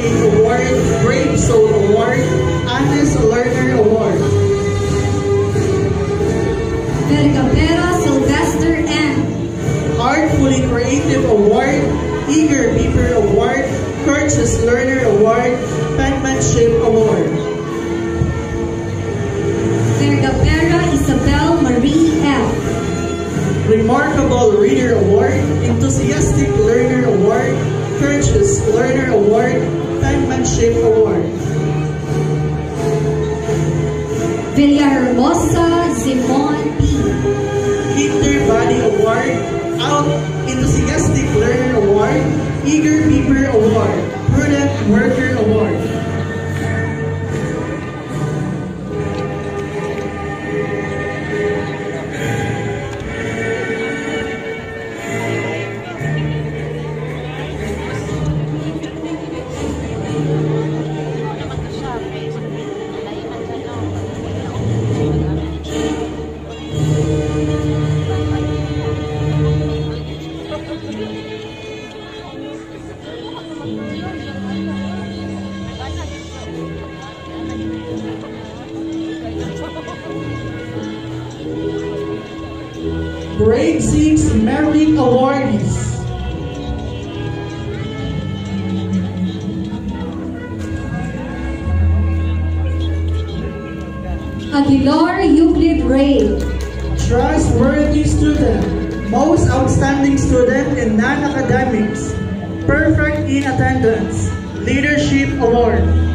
Certificate Award, Brave Soul Award, Honest Learner Award. Vergapera Sylvester M. Artfully Creative Award, Eager Beaver Award, Courteous Learner Award, Penmanship Award. Vergapera Isabel Marie F. Remarkable Reader Award, Enthusiastic Learner Award, Courteous Learner Award, Penmanship Award. Villahermosa Zimon P. Kinder Body Award, Out Enthusiastic Learner Award, Eager Beaver Award, Prudent Worker Award. Grade 6 Merit Awardees. Aguilar Euclid Ray. Trustworthy Student, Most Outstanding Student in Non-Academics, Perfect in Attendance, Leadership Award.